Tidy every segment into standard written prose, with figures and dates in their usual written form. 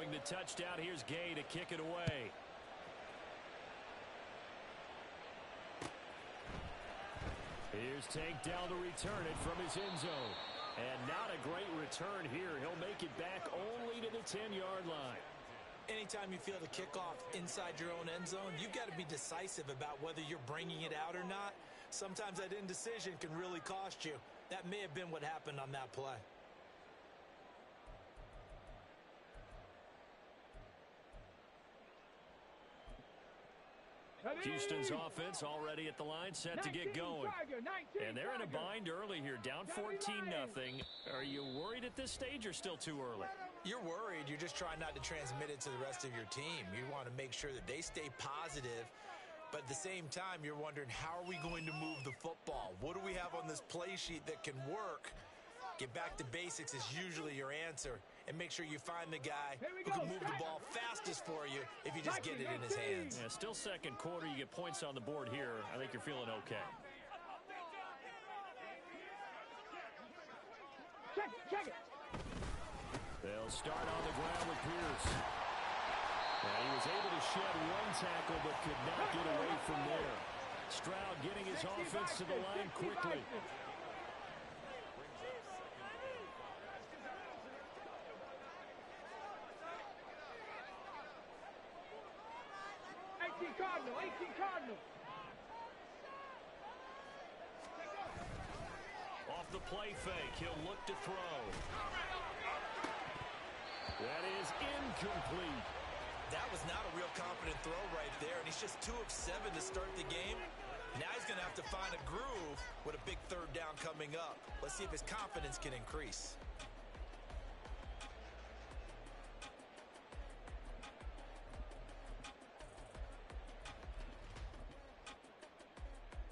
Scoring the touchdown. Here's Gay to kick it away. Here's Tank down to return it from his end zone. And not a great return here. He'll make it back only to the 10-yard line. Anytime you feel the kickoff inside your own end zone, you've got to be decisive about whether you're bringing it out or not. Sometimes that indecision can really cost you. That may have been what happened on that play. Houston's offense already at the line, set to get going. And they're in a bind early here, down 14-0. Are you worried at this stage or still too early? You're worried. You're just trying not to transmit it to the rest of your team. You want to make sure that they stay positive. But at the same time, you're wondering, how are we going to move the football? What do we have on this play sheet that can work? Get back to basics is usually your answer. And make sure you find the guy who can move the ball fastest for you if you just get it in his hands. Yeah, still second quarter. You get points on the board here. I think you're feeling okay. Check it. They'll start on the ground with Pierce. And he was able to shed one tackle but could not get away from there. Stroud getting his offense to the line quickly. Cardinal. Off the play fake, he'll look to throw. That is incomplete. That was not a real confident throw right there, and he's just 2 of 7 to start the game. Now he's going to have to find a groove with a big third down coming up. Let's see if his confidence can increase.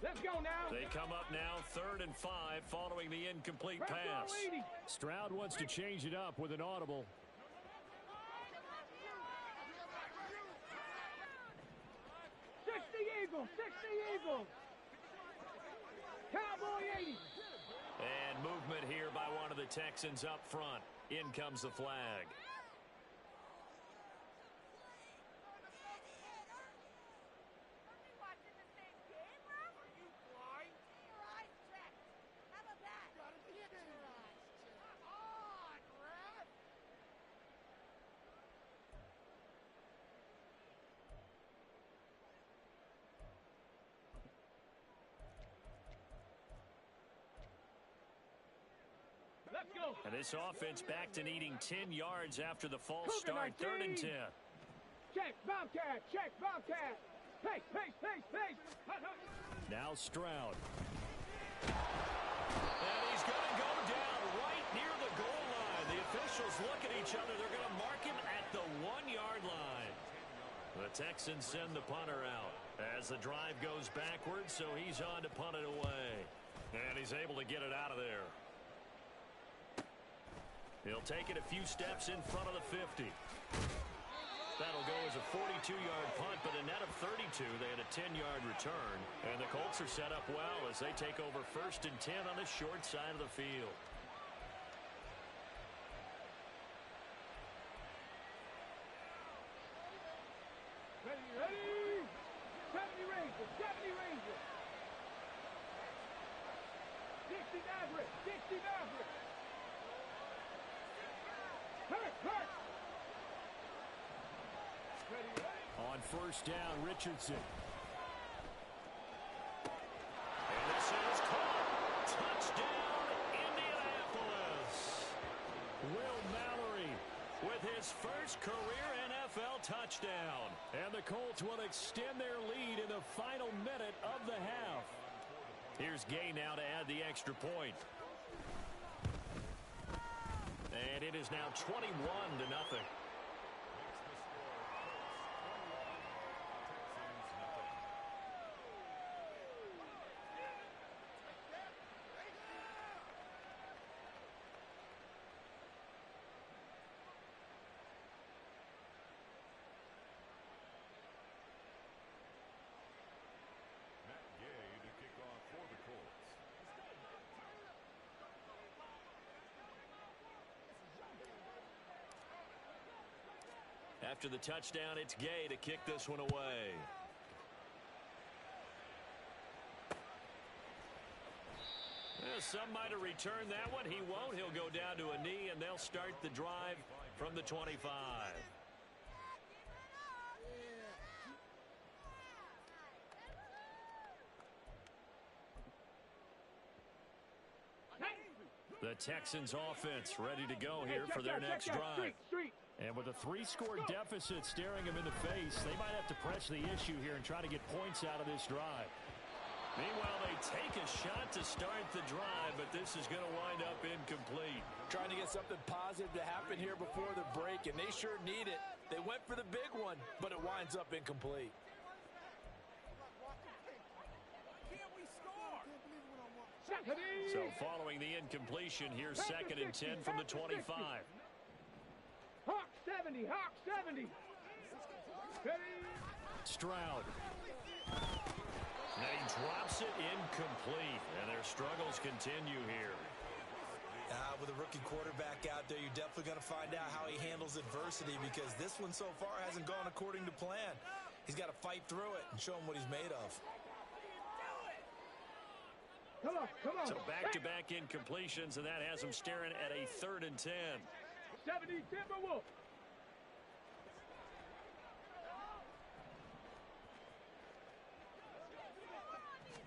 Let's go now. They come up now, 3rd and 5, following the incomplete pass. Stroud wants to change it up with an audible. Eagles. Cowboy 80. And movement here by one of the Texans up front. In comes the flag. Let's go. And this offense back to needing 10 yards after the false start. 3rd and 10. Check, Bobcat. Pace. Now Stroud. And he's going to go down right near the goal line. The officials look at each other. They're going to mark him at the 1-yard line. The Texans send the punter out as the drive goes backwards, so he's on to punt it away. And he's able to get it out of there. He'll take it a few steps in front of the 50. That'll go as a 42-yard punt, but a net of 32. They had a 10-yard return. And the Colts are set up well as they take over 1st and 10 on the short side of the field. Ready. 70 Rangers. 60 Maverick. Hurt. Ready. On 1st down, Richardson. And this is caught. Touchdown, Indianapolis. Will Mallory with his first career NFL touchdown. And the Colts will extend their lead in the final minute of the half. Here's Gay now to add the extra point. And it is now 21-0. After the touchdown, it's Gay to kick this one away. Well, some might have returned that one. He won't. He'll go down to a knee, and they'll start the drive from the 25. The Texans offense ready to go here for their next drive. And with a 3-score deficit staring them in the face, they might have to press the issue here and try to get points out of this drive. Meanwhile, they take a shot to start the drive, but this is going to wind up incomplete. Trying to get something positive to happen here before the break, and they sure need it. They went for the big one, but it winds up incomplete. So following the incompletion, here's 2nd and 10 from the 25. Hawk 70, Hawk 70. Stroud. And he drops it incomplete, and their struggles continue here. With a rookie quarterback out there, you're definitely going to find out how he handles adversity, because this one so far hasn't gone according to plan. He's got to fight through it and show him what he's made of. Come on, come on. So back-to-back incompletions, and that has him staring at a 3rd and 10. 70 Timberwolf.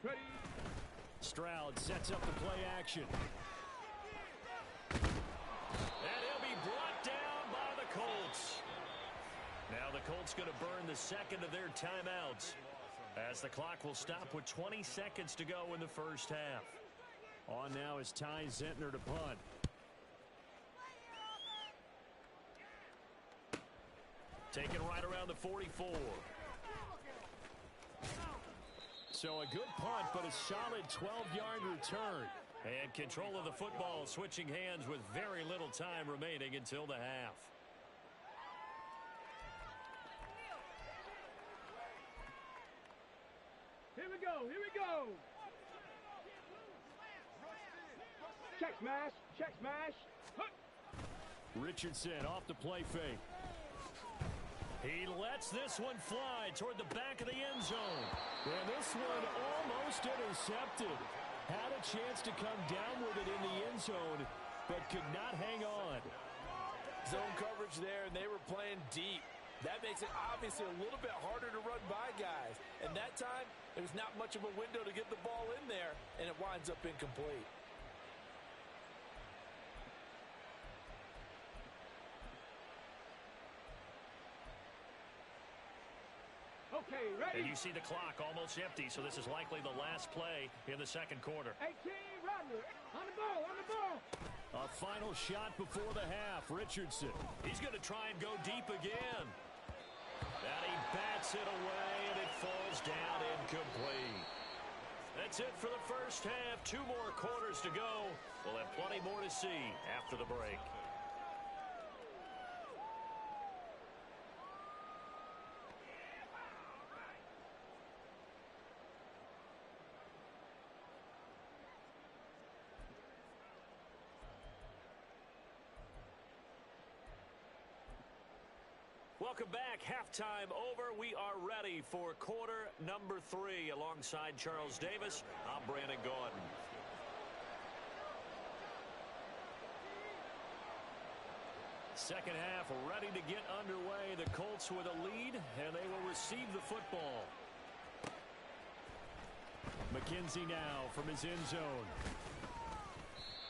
Ready. Stroud sets up the play action. And he'll be brought down by the Colts. Now the Colts going to burn the 2nd of their timeouts, as the clock will stop with 20 seconds to go in the first half. On now is Ty Zentner to punt. Taken right around the 44. So a good punt, but a solid 12-yard return. And control of the football switching hands with very little time remaining until the half. Here we go, here we go. Check smash, check smash. Richardson off the play fake. He lets this one fly toward the back of the end zone. And this one almost intercepted. Had a chance to come down with it in the end zone, but could not hang on. Zone coverage there, and they were playing deep. That makes it obviously a little bit harder to run by guys. And that time, there was not much of a window to get the ball in there, and it winds up incomplete. Okay, ready. And you see the clock almost empty, so this is likely the last play in the 2nd quarter. 18, Rodler, on the ball, on the ball. A final shot before the half. Richardson. He's going to try and go deep again. And he bats it away, and it falls down incomplete. That's it for the first half. 2 more quarters to go. We'll have plenty more to see after the break. Welcome back. Halftime over. We are ready for quarter number 3. Alongside Charles Davis, I'm Brandon Gaudin. Second half ready to get underway. The Colts with a lead, and they will receive the football. McKenzie now from his end zone.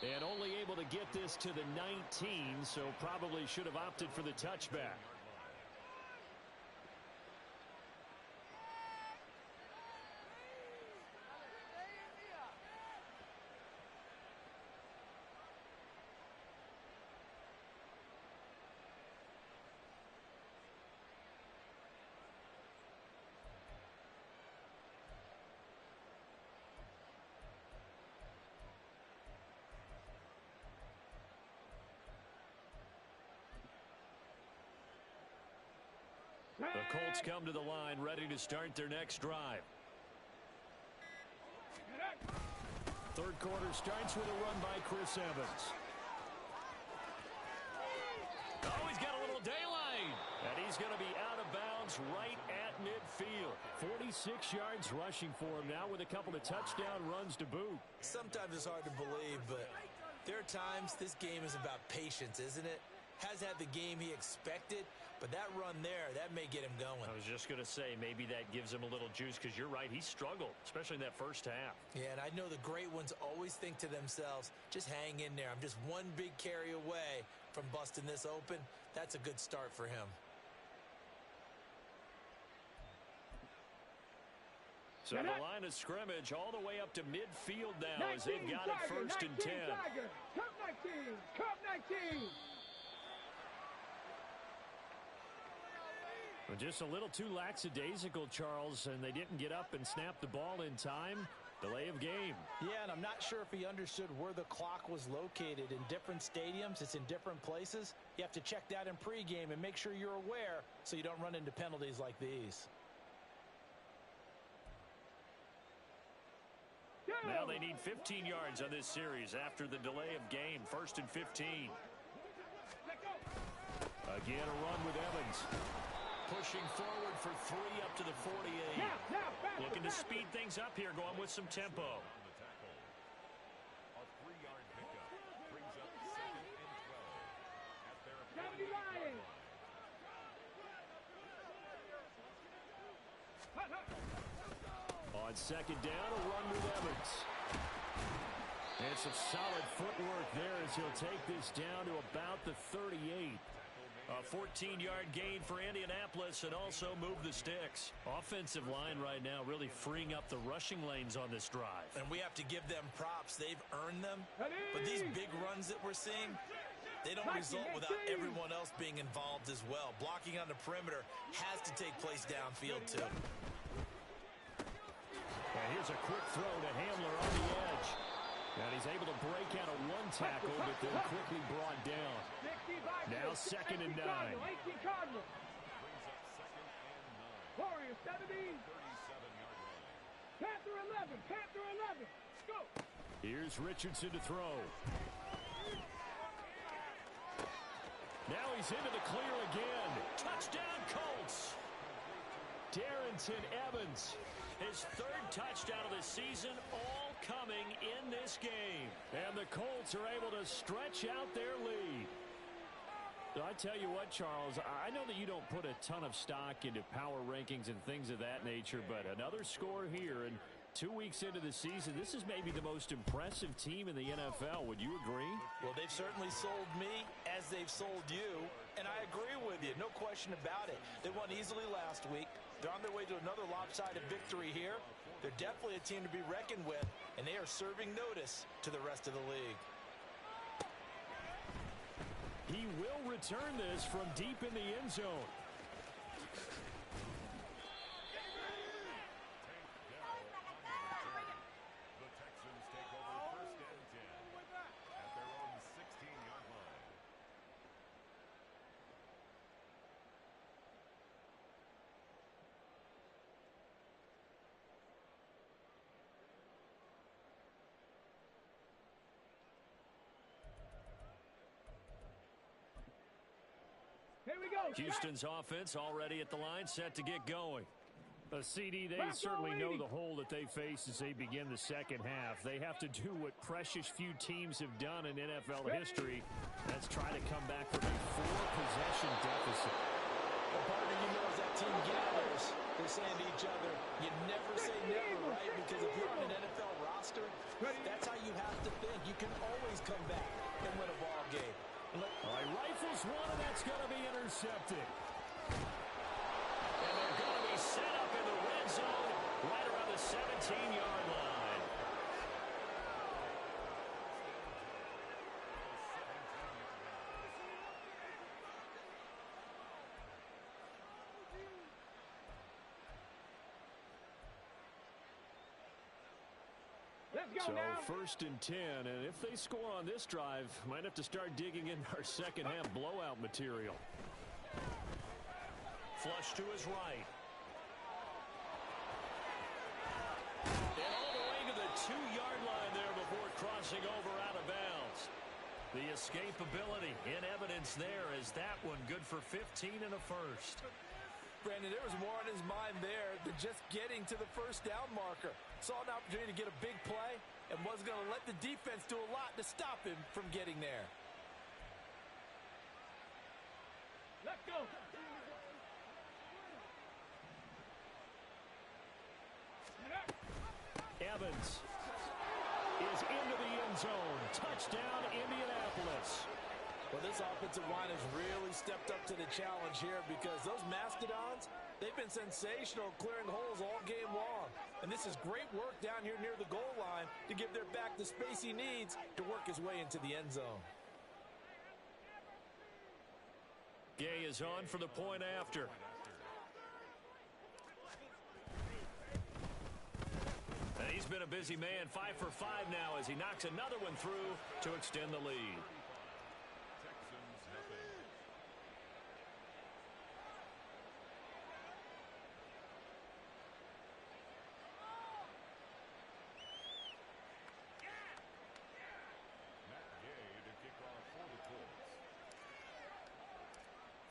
And only able to get this to the 19, so probably should have opted for the touchback. The Colts come to the line ready to start their next drive. 3rd quarter starts with a run by Chris Evans. Oh, he's got a little daylight. And he's going to be out of bounds right at midfield. 46 yards rushing for him now with a couple of touchdown runs to boot. Sometimes it's hard to believe, but there are times this game is about patience, isn't it? Has had the game he expected, but that run there, that may get him going. I was just going to say, maybe that gives him a little juice because you're right, he struggled, especially in that first half. Yeah, and I know the great ones always think to themselves, just hang in there. I'm just one big carry away from busting this open. That's a good start for him. So the line of scrimmage all the way up to midfield now as they've got it first and 10. Tiger. Cup 19, Cup 19. Well, just a little too lackadaisical, Charles, and they didn't get up and snap the ball in time. Delay of game. Yeah, and I'm not sure if he understood where the clock was located. In different stadiums, it's in different places. You have to check that in pregame and make sure you're aware so you don't run into penalties like these. Now they need 15 yards on this series after the delay of game. First and 15. Again, a run with Evans. Pushing forward for 3 up to the 48. Looking to speed things up here, going with some tempo. On second down, a run with Evans. And some solid footwork there as he'll take this down to about the 38. A 14-yard gain for Indianapolis and also move the sticks. Offensive line right now really freeing up the rushing lanes on this drive. And we have to give them props. They've earned them. But these big runs that we're seeing, they don't result without everyone else being involved as well. Blocking on the perimeter has to take place downfield too. And here's a quick throw to Hamler on the edge. And he's able to break out of one tackle, but then quickly brought down. Now second and 9. 18 Cardinals. Warriors 17. Panther 11. Panther 11. Go. Here's Richardson to throw. Now he's into the clear again. Touchdown Colts. Darrington Evans. His third touchdown of the season, all coming in this game. And the Colts are able to stretch out their lead. I tell you what, Charles, I know that you don't put a ton of stock into power rankings and things of that nature, but another score here, and 2 weeks into the season, this is maybe the most impressive team in the NFL. Would you agree? Well, they've certainly sold me as they've sold you, and I agree with you, no question about it. They won easily last week. They're on their way to another lopsided victory here. They're definitely a team to be reckoned with, and they are serving notice to the rest of the league. He will return this from deep in the end zone. Houston's offense already at the line, set to get going. A CD, they certainly know the hole that they face as they begin the second half. They have to do what precious few teams have done in NFL history. That's try to come back from a 4-possession deficit. The partner, you know, as that team gathers, they're saying to each other, you never say never, right? Because if you're on an NFL roster, that's how you have to think. You can always come back and win a ball game. All right, rifles one, and that's going to be intercepted. And they're going to be set up in the red zone right around the 17-yard line. So first and 10, and if they score on this drive, might have to start digging in our second half blowout material. Flush to his right. And all the way to the 2-yard line there before crossing over out of bounds. The escapability in evidence there as that one good for 15 and a first. Brandon, there was more on his mind there than just getting to the first down marker. Saw an opportunity to get a big play and wasn't going to let the defense do a lot to stop him from getting there. Let's go. Evans is into the end zone. Touchdown, Indianapolis. Well, this offensive line has really stepped up to the challenge here because those Mastodons, they've been sensational clearing holes all game long. And this is great work down here near the goal line to give their back the space he needs to work his way into the end zone. Gay is on for the point after. And he's been a busy man, 5 for 5 now as he knocks another one through to extend the lead.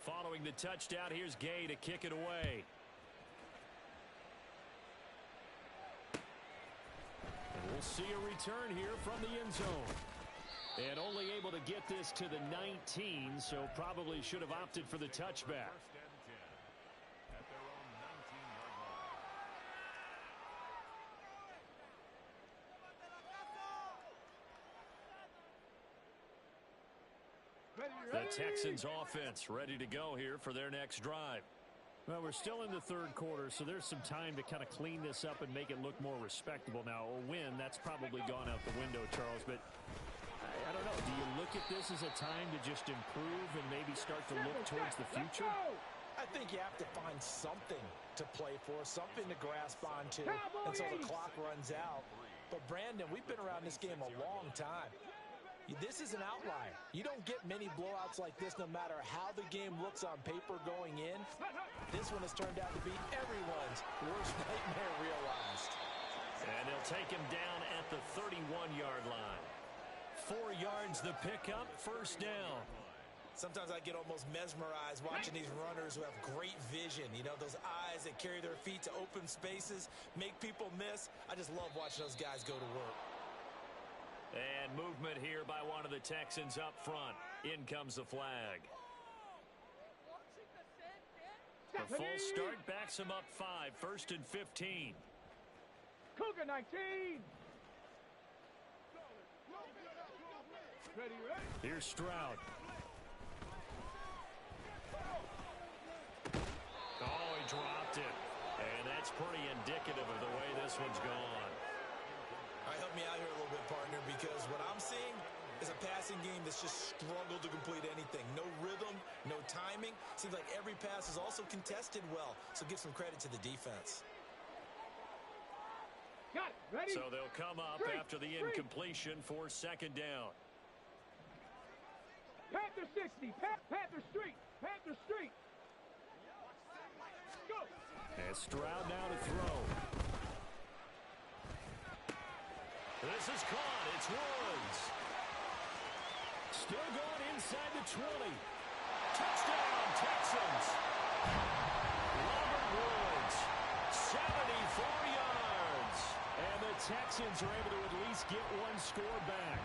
Following the touchdown, here's Gay to kick it away. And we'll see a return here from the end zone. And only able to get this to the 19, so probably should have opted for the touchback. The Texans offense ready to go here for their next drive. Well, we're still in the third quarter, so there's some time to kind of clean this up and make it look more respectable. Now, a win, that's probably gone out the window, Charles, but I don't know. Do you look at this as a time to just improve and maybe start to look towards the future? I think you have to find something to play for, something to grasp onto until the clock runs out. But, Brandon, we've been around this game a long time. This is an outlier. You don't get many blowouts like this no matter how the game looks on paper going in. This one has turned out to be everyone's worst nightmare realized. And they'll take him down at the 31-yard line. 4 yards the pickup, first down. Sometimes I get almost mesmerized watching these runners who have great vision. You know, those eyes that carry their feet to open spaces, make people miss. I just love watching those guys go to work. And movement here by one of the Texans up front. In comes the flag. The full start backs him up 5, first and 15. Cougar 19. Ready. Here's Stroud. Oh, he dropped it. And that's pretty indicative of the way this one's gone. All right, help me out here a little bit, partner, because what I'm seeing is a passing game that's just struggled to complete anything. No rhythm, no timing. Seems like every pass is also contested well, so give some credit to the defense. Got it. Ready. So they'll come up after the incompletion for second down. Panther 60. Panther Street. Panther Street. Go. And Stroud now to throw. This is caught. It's Woods. Still going inside the 20. Touchdown, Texans. Robert Woods, 74 yards. And the Texans are able to at least get one score back.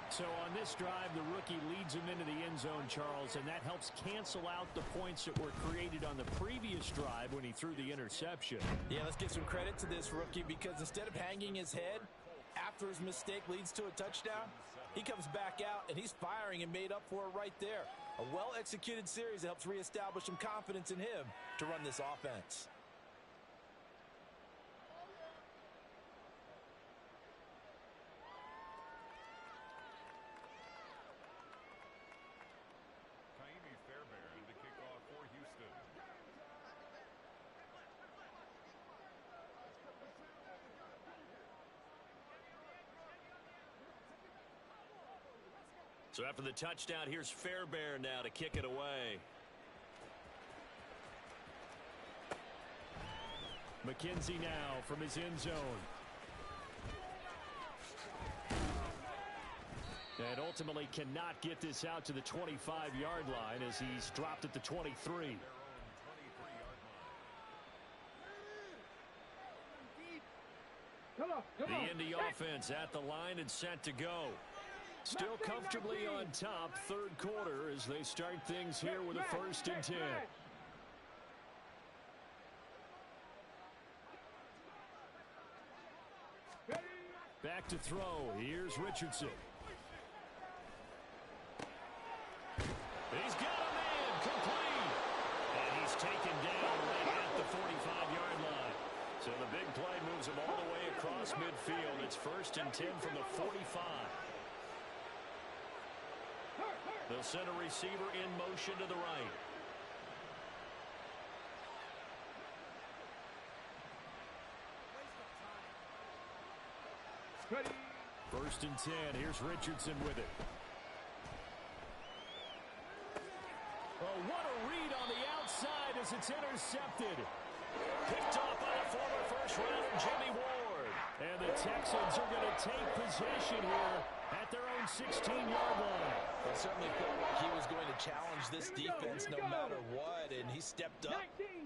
So on this drive, the rookie leads him into the end zone, Charles, and that helps cancel out the points that were created on the previous drive when he threw the interception. Yeah, let's give some credit to this rookie because instead of hanging his head after his mistake leads to a touchdown, he comes back out and he's firing and made up for it right there. A well-executed series that helps reestablish some confidence in him to run this offense. So after the touchdown, here's Fairbairn now to kick it away. McKenzie now from his end zone. And ultimately cannot get this out to the 25-yard line as he's dropped at the 23. The Indy offense at the line and set to go. Still comfortably on top, third quarter, as they start things here with a 1st and 10. Back to throw. Here's Richardson. He's got a man complete. And he's taken down right at the 45-yard line. So the big play moves him all the way across midfield. It's 1st and 10 from the 45. They'll send a receiver in motion to the right. Ready. 1st and 10. Here's Richardson with it. Oh, what a read on the outside as it's intercepted. Picked off by the former first-rounder Jimmy Ward. And the Texans are going to take possession here at their own 16-yard line. It certainly felt like he was going to challenge this defense no matter what, and he stepped up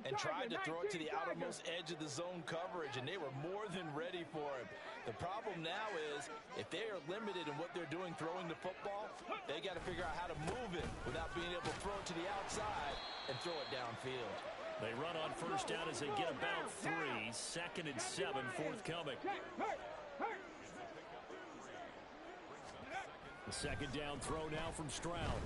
and tried to throw it to the outermost edge of the zone coverage, and they were more than ready for him. The problem now is if they are limited in what they're doing throwing the football, they got to figure out how to move it without being able to throw it to the outside and throw it downfield. They run on 1st down as they get about 3. 2nd and 7 forthcoming. The 2nd down throw now from Stroud.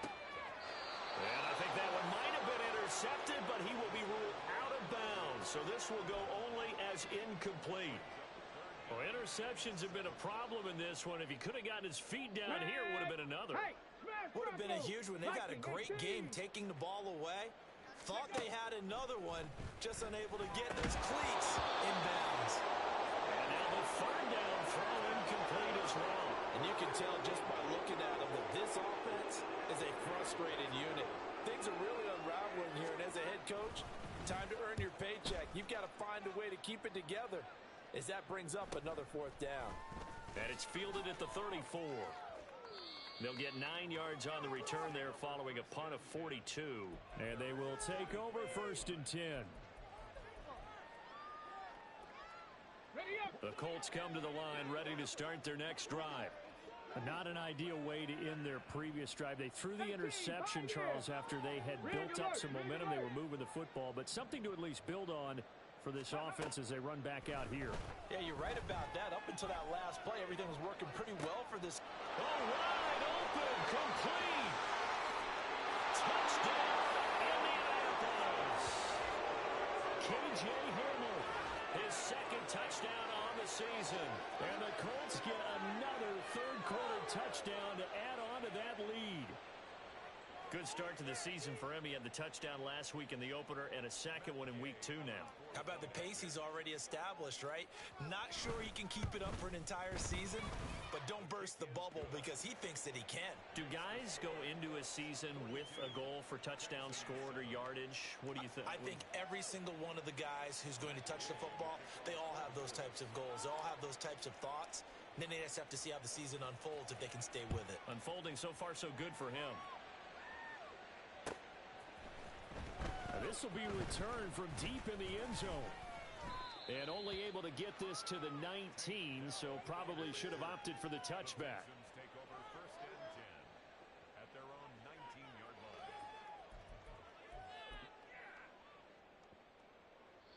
And I think that one might have been intercepted, but he will be ruled out of bounds. So this will go only as incomplete. Well, interceptions have been a problem in this one. If he could have gotten his feet down here, it would have been another. Would have been a huge one. They've had a great game taking the ball away. Thought they had another one, just unable to get those cleats in bounds. And now the 3rd down throw incomplete as well. And you can tell just by looking at them that this offense is a frustrated unit. Things are really unraveling here, and as a head coach, time to earn your paycheck. You've got to find a way to keep it together as that brings up another 4th down. And it's fielded at the 34. They'll get 9 yards on the return there following a punt of 42. And they will take over 1st and 10. The Colts come to the line ready to start their next drive. Not an ideal way to end their previous drive. They threw the interception, Charles, after they had built up some momentum. They were moving the football, but something to at least build on for this offense as they run back out here. Yeah, you're right about that. Up until that last play, everything was working pretty well for this. Oh, wide open, complete. Touchdown, Indianapolis. K.J. Hamler, his 2nd touchdown on the season. And the Colts get another third-quarter touchdown to add on to that lead. Good start to the season for him. He had the touchdown last week in the opener and a 2nd one in week 2 now. How about the pace he's already established, right? Not sure he can keep it up for an entire season, but don't burst the bubble because he thinks that he can. Do guys go into a season with a goal for touchdown scored or yardage? What do you think? I think every single one of the guys who's going to touch the football, they all have those types of goals. They all have those types of thoughts. And then they just have to see how the season unfolds if they can stay with it. Unfolding so far so good for him. This will be returned from deep in the end zone. And only able to get this to the 19, so probably should have opted for the touchback. Take over 1st and 10 at their own 19-yard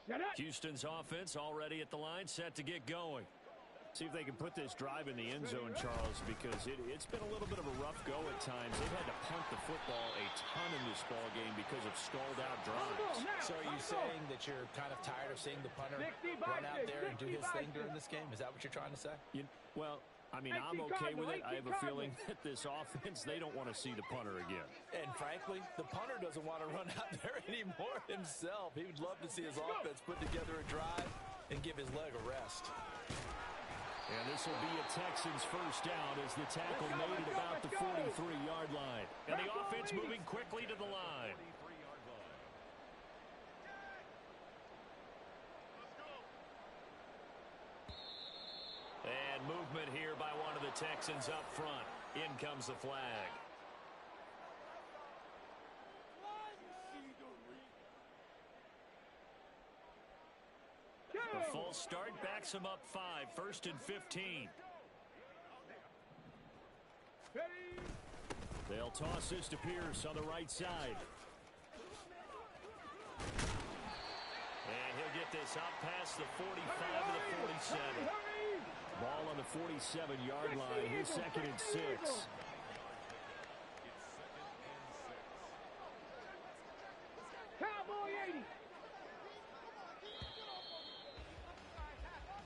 line. Houston's offense already at the line, set to get going. See if they can put this drive in the end zone, Charles, because it's been a little bit of a rough go at times. They've had to punt the football a ton in this ball game because of stalled-out drives. So are you saying that you're kind of tired of seeing the punter run out there and do his thing during this game? Is that what you're trying to say? Well, I mean, I'm okay with it. I have a feeling that this offense, they don't want to see the punter again. And frankly, the punter doesn't want to run out there anymore himself. He would love to see his offense put together a drive and give his leg a rest. And this will be a Texans 1st down as the tackle made at about the 43-yard line. And the offense moving quickly to the line. And movement here by one of the Texans up front. In comes the flag. The false start backs him up 5. 1st and 15. They'll toss this to Pierce on the right side. And he'll get this out past the 45 to the 47. Ball on the 47-yard line. Here's 2nd and 6.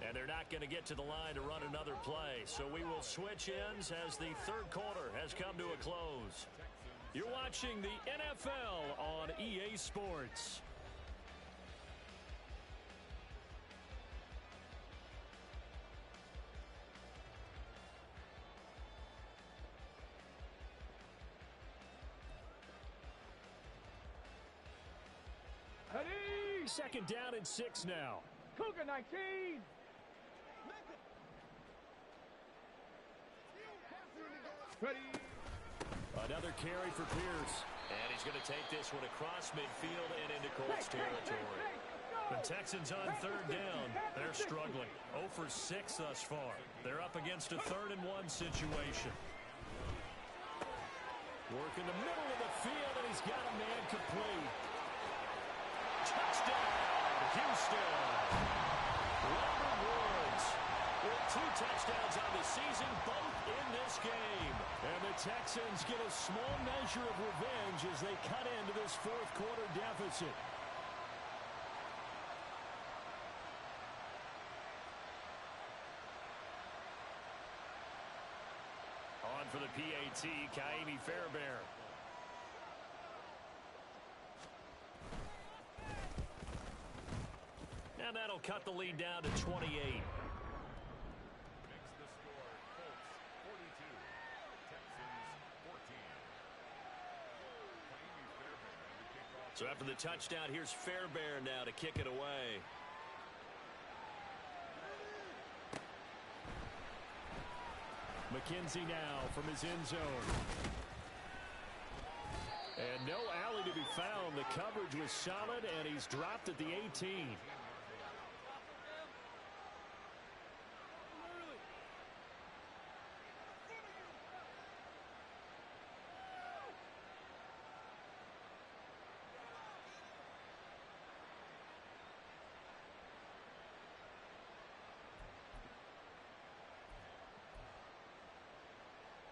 And they're not going to get to the line to run another play. So we will switch ends as the 3rd quarter has come to a close. You're watching the NFL on EA Sports. Ready? 2nd down and 6 now. Cougar 19. Ready. Another carry for Pierce. And he's going to take this one across midfield and into Colts territory. The Texans on 3rd down. They're struggling. 0 for 6 thus far. They're up against a 3rd and 1 situation. Work in the middle of the field, and he's got a man complete. Touchdown, Houston. Robert Woods with 2 touchdowns on the season, both in this game. And the Texans get a small measure of revenge as they cut into this 4th quarter deficit. On for the PAT, Kaimi Fairbairn. And that'll cut the lead down to 28. Makes the score Colts 42, Texans 14. Kaimi Fairbairn to kick off. So after the touchdown, here's Fairbairn now to kick it away. McKenzie now from his end zone. And no alley to be found. The coverage was solid, and he's dropped at the 18.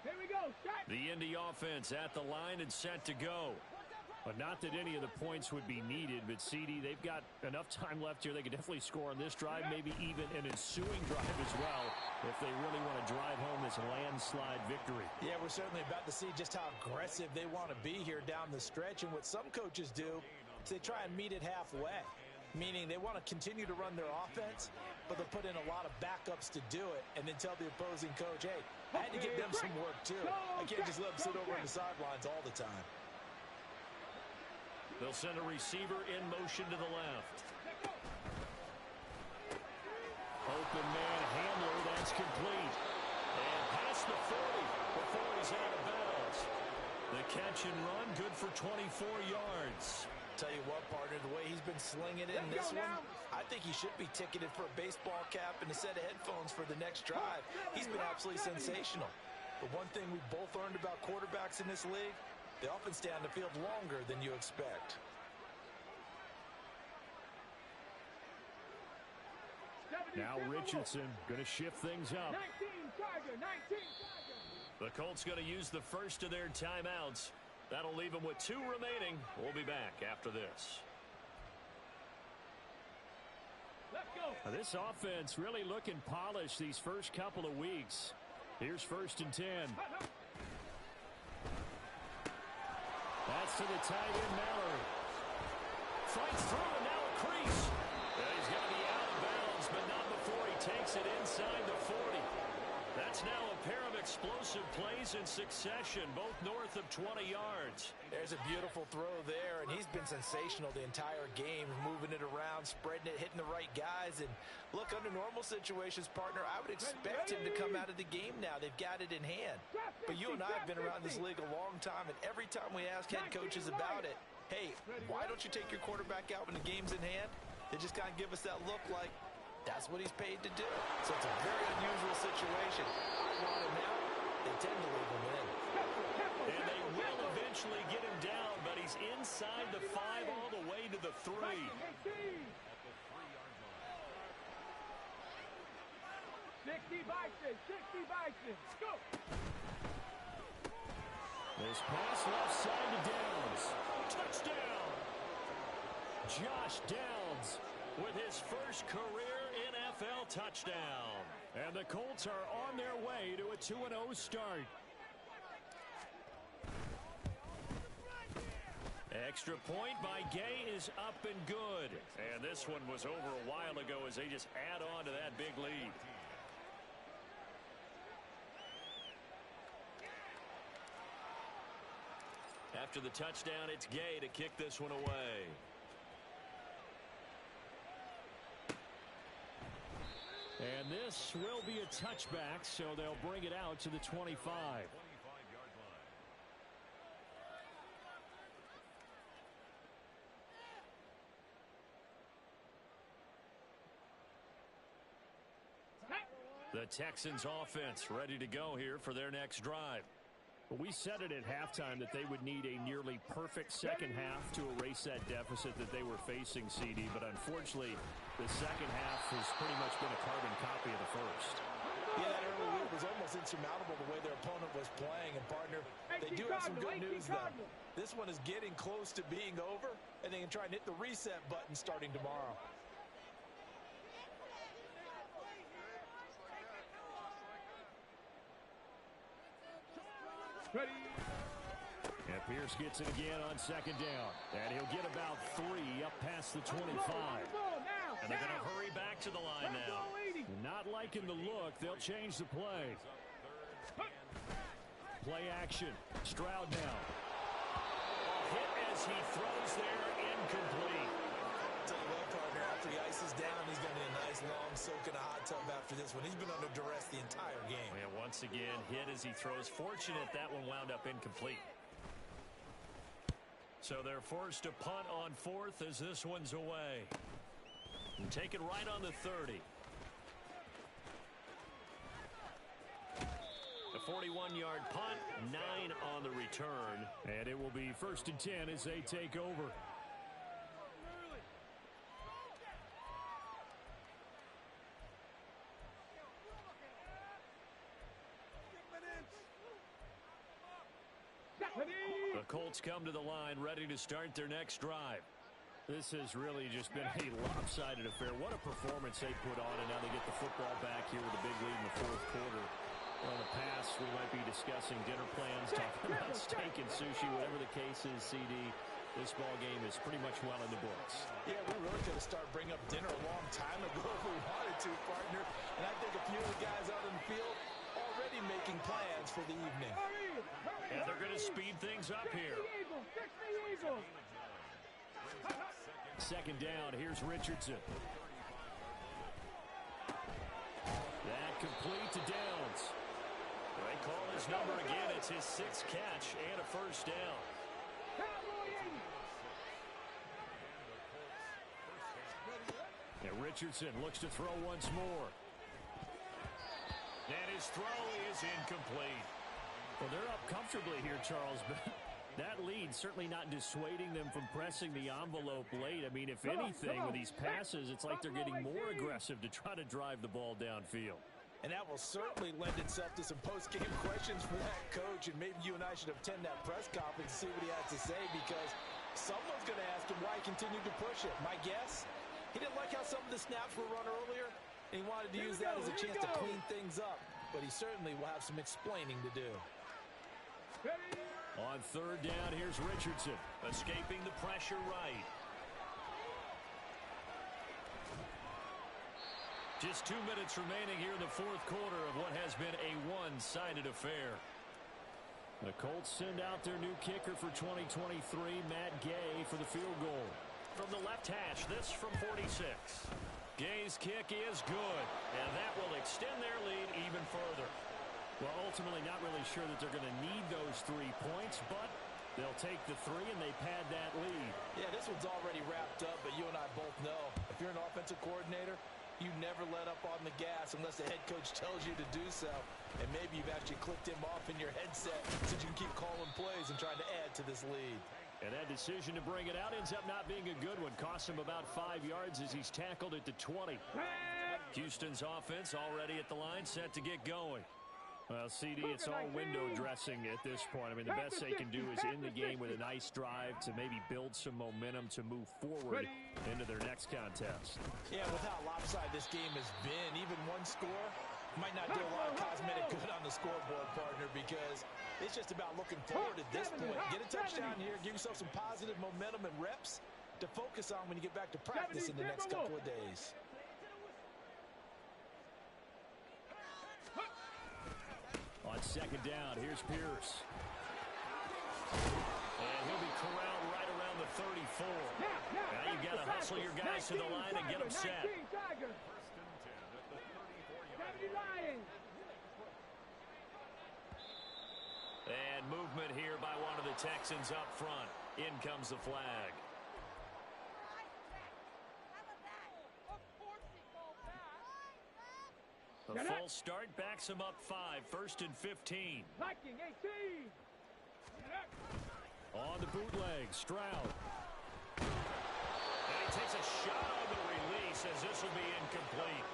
Here we go. Shot. The Indy offense at the line and set to go. But not that any of the points would be needed, but CD, they've got enough time left here. They could definitely score on this drive, maybe even an ensuing drive as well, if they really want to drive home this landslide victory. Yeah, we're certainly about to see just how aggressive they want to be here down the stretch. And what some coaches do is they try and meet it halfway, meaning they want to continue to run their offense, but they'll put in a lot of backups to do it and then tell the opposing coach, hey, I had to give them some work too. I can't just let them sit over on the sidelines all the time. They'll send a receiver in motion to the left. Open man Hamler, that's complete. And past the 40 before he's out of bounds. The catch and run, good for 24 yards. Tell you what, partner, the way he's been slinging it in this one, I think he should be ticketed for a baseball cap and a set of headphones for the next drive. He's been absolutely sensational. But one thing we both learned about quarterbacks in this league, they often stay on the field longer than you expect. Now Richardson going to shift things up. 19 Tiger, 19 Tiger. The Colts going to use the first of their timeouts. That'll leave them with 2 remaining. We'll be back after this. Let's go. Now, this offense really looking polished these first couple of weeks. Here's 1st and 10. That's to the tight end, Mallory. Fights through and now a crease. Yeah, he's going to be out of bounds, but not before he takes it inside the 40. That's now a pair of explosive plays in succession, both north of 20 yards. There's a beautiful throw there, and he's been sensational the entire game, moving moving it around, spreading it, hitting the right guys. And look, under normal situations, partner, I would expect him to come out of the game now. They've got it in hand. But you and I have been around this league a long time, and every time we ask head coaches about it, hey, why don't you take your quarterback out when the game's in hand? They just kind of give us that look like that's what he's paid to do. So it's a very unusual situation. I want him out. They tend to leave him in. And they will eventually get him down, but he's inside the 5 all the way to the 3. 60 Bison, 60 Bison, go! This pass left side to Downs. Touchdown! Josh Downs with his first career NFL touchdown. And the Colts are on their way to a 2-0 start. Extra point by Gay is up and good. And this one was over a while ago as they just add on to that big lead. After the touchdown, it's Gay to kick this one away. And this will be a touchback, so they'll bring it out to the 25. 25-yard line. The Texans offense ready to go here for their next drive. We said it at halftime that they would need a nearly perfect second half to erase that deficit that they were facing, CD. But unfortunately, the second half has pretty much been a carbon copy of the first. Yeah, that early lead was almost insurmountable the way their opponent was playing. And, partner, they do have some good news, though. This one is getting close to being over, and they can try and hit the reset button starting tomorrow. Ready. And Pierce gets it again on second down. And he'll get about 3 up past the 25. And they're going to hurry back to the line now. Not liking the look. They'll change the play. Play action. Stroud now. Hit as he throws there, incomplete. Tell you what, partner, after he ices down, he's going to be a nice long soak in a hot tub after this one. He's been under duress the entire game. And once again, hit as he throws. Fortunate that one wound up incomplete. So they're forced to punt on 4th as this one's away. And take it right on the 30. A 41-yard punt, 9 on the return. And it will be 1st and 10 as they take over. The Colts come to the line ready to start their next drive. This has really just been a lopsided affair. What a performance they put on, and now they get the football back here with a big lead in the 4th quarter. On the pass, we might be discussing dinner plans, talking about steak and sushi, whatever the case is, CD. This ball game is pretty much well in the books. Yeah, we really could have started bringing up dinner a long time ago if we wanted to, partner. And I think a few of the guys out in the field already making plans for the evening. And they're going to speed things up here. Second down, here's Richardson. That complete to Downs. They call his number again. It's his 6th catch and a first down. And Richardson looks to throw once more. And his throw is incomplete. Well, they're up comfortably here, Charles, but that lead certainly not dissuading them from pressing the envelope late. I mean, if anything, with these passes, it's like they're getting more aggressive to try to drive the ball downfield. And that will certainly lend itself to some post-game questions for that coach, and maybe you and I should attend that press conference and see what he has to say, because someone's going to ask him why he continued to push it. My guess, he didn't like how some of the snaps were run earlier, and he wanted to use that as a chance to clean things up. But he certainly will have some explaining to do. On 3rd down, here's Richardson. Escaping the pressure right. Just 2 minutes remaining here in the 4th quarter of what has been a one-sided affair. The Colts send out their new kicker for 2023, Matt Gay, for the field goal. from the left hash. This from 46. Gay's kick is good, and that will extend their lead even further. Well, ultimately not really sure that they're going to need those 3 points, but they'll take the 3 and they pad that lead. Yeah, this one's already wrapped up, but you and I both know if you're an offensive coordinator, you never let up on the gas unless the head coach tells you to do so. And maybe you've actually clicked him off in your headset so you can keep calling plays and trying to add to this lead. And that decision to bring it out ends up not being a good one. Costs him about 5 yards as he's tackled at the 20. Houston's offense already at the line, set to get going. Well, CD, it's all window dressing at this point. I mean, the best they can do is in the game with a nice drive to maybe build some momentum to move forward into their next contest. Yeah, with how lopsided this game has been, even one score might not do a lot of cosmetic good on the scoreboard, partner, because it's just about looking forward at this point. Get a touchdown here, give yourself some positive momentum and reps to focus on when you get back to practice in the next couple of days. On second down, here's Pierce. And he'll be corralled right around the 34. Now you've got to hustle your guys to the line and get them set. And movement here by one of the Texans up front. In comes the flag. The full start backs him up 5, 1st and 15. Viking 18. On the bootleg, Stroud. And he takes a shot on the release as this will be incomplete.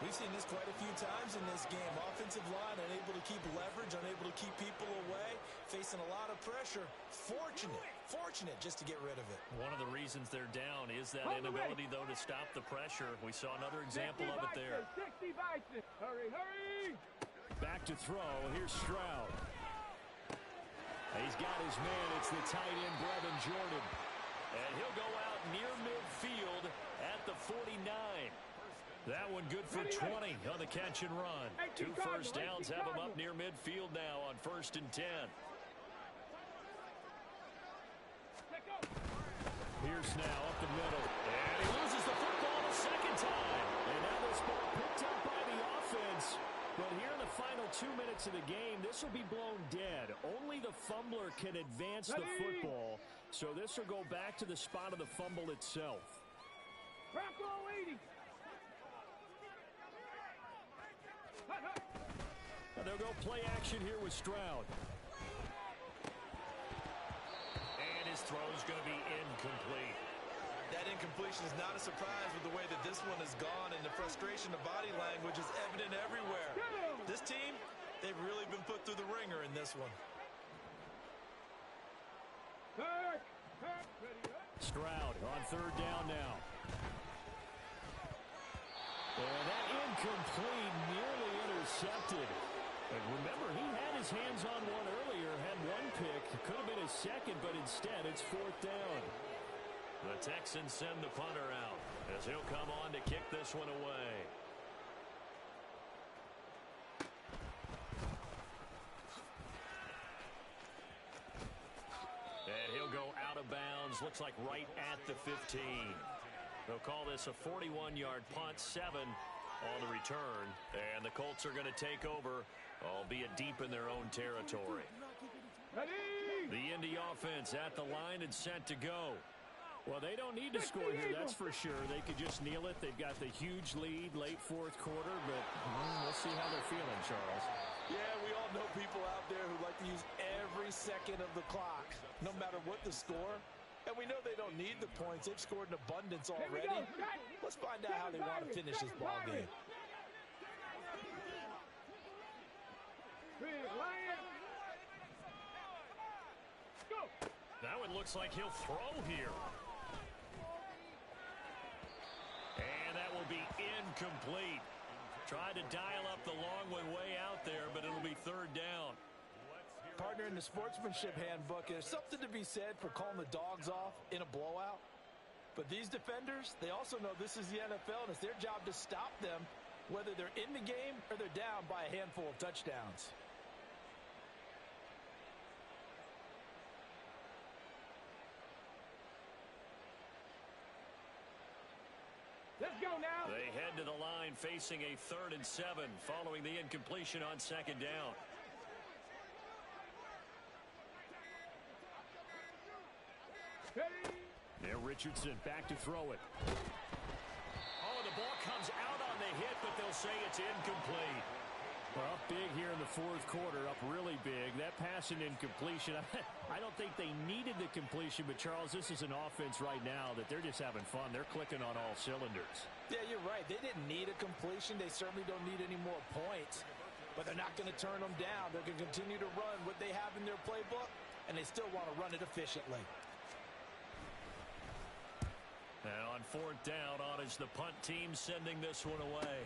We've seen this quite a few times in this game. Offensive line unable to keep leverage, unable to keep people away, facing a lot of pressure. Fortunate just to get rid of it. One of the reasons they're down is that inability, though, to stop the pressure. We saw another example of it there. 60 Bison. Hurry. Back to throw. Here's Stroud. He's got his man. It's the tight end, Brevin Jordan. And he'll go out near midfield at the 49. That one good for 20 on the catch and run. 2 first downs have him up near midfield now on 1st and 10. Pierce now up the middle. And he loses the football a second time. And now this ball picked up by the offense. But here in the final 2 minutes of the game, this will be blown dead. Only the fumbler can advance the football. So this will go back to the spot of the fumble itself. Bronco 80. And they'll go play action here with Stroud. And his throw's going to be incomplete. That incompletion is not a surprise with the way that this one has gone, and the frustration of body language is evident everywhere. This team, they've really been put through the ringer in this one. Stroud on 3rd down now. And that incomplete, nearly intercepted. And remember, he had his hands on one earlier, had one pick. It could have been his second, but instead it's 4th down. The Texans send the punter out as he'll come on to kick this one away. And he'll go out of bounds, looks like right at the 15. They'll call this a 41-yard punt, 7 on the return. And the Colts are going to take over, albeit deep in their own territory. The Indy offense at the line and set to go. Well, they don't need to score here, that's for sure. They could just kneel it. They've got the huge lead late 4th quarter, but we'll see how they're feeling, Charles. Yeah, we all know people out there who like to use every second of the clock, no matter what the score. And we know they don't need the points. They've scored an abundance already. Let's find out how they want to finish this ball game. Now it looks like he'll throw here. And that will be incomplete. Tried to dial up the long one way out there, but it'll be 3rd down. Partner, in the sportsmanship handbook, there's something to be said for calling the dogs off in a blowout. But these defenders, they also know this is the NFL, and it's their job to stop them, whether they're in the game or they're down by a handful of touchdowns. They head to the line facing a 3rd and 7 following the incompletion on 2nd down. Now Richardson back to throw it. Oh, the ball comes out on the hit, but they'll say it's incomplete. Well, up big here in the 4th quarter, up really big. That pass and incompletion, I don't think they needed the completion, but Charles, this is an offense right now that they're just having fun. They're clicking on all cylinders. Yeah, you're right. They didn't need a completion. They certainly don't need any more points, but they're not going to turn them down. They're going to continue to run what they have in their playbook, and they still want to run it efficiently. Now on 4th down, on is the punt team sending this one away.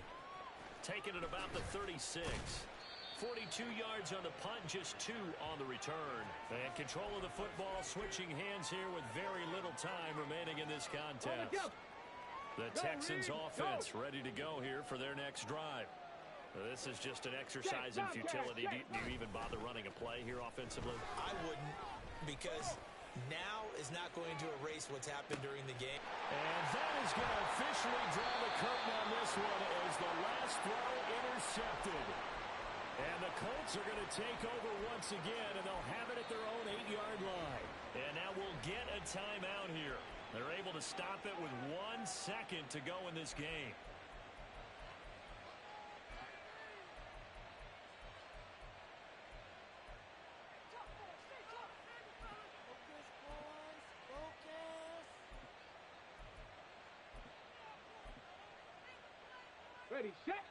Taking it about the 36. 42 yards on the punt, just 2 on the return. And control of the football, switching hands here with very little time remaining in this contest. The Texans offense ready to go here for their next drive. This is just an exercise in futility. Do you even bother running a play here offensively? I wouldn't, because now is not going to erase what's happened during the game. And that is going to officially draw the curtain on this one as the last throw intercepted. And the Colts are going to take over once again, and they'll have it at their own 8-yard line. And now we'll get a timeout here. They're able to stop it with 1 second to go in this game. Ready, set.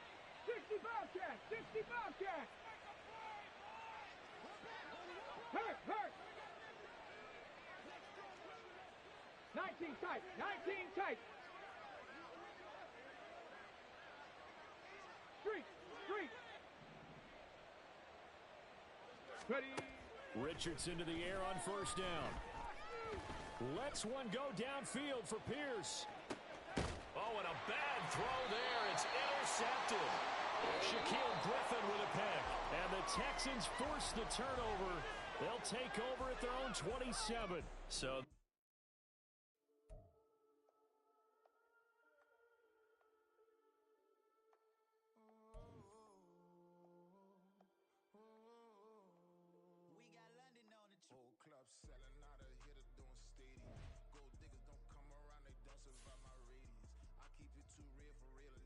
60 Bobcat. 60 Bobcat. Hurt, hurt. 19 tight. 19 tight. Street, street. Ready. Richardson to the air on 1st down. Lets one go downfield for Pierce. Oh, and a bad throw there. It's intercepted. Shaquille Griffin with a pick. And the Texans force the turnover. They'll take over at their own 27. So we got London on the whole club selling out of hitter doing stadiums. Gold diggers don't come around, they don't survive my radius. I keep it too real for real.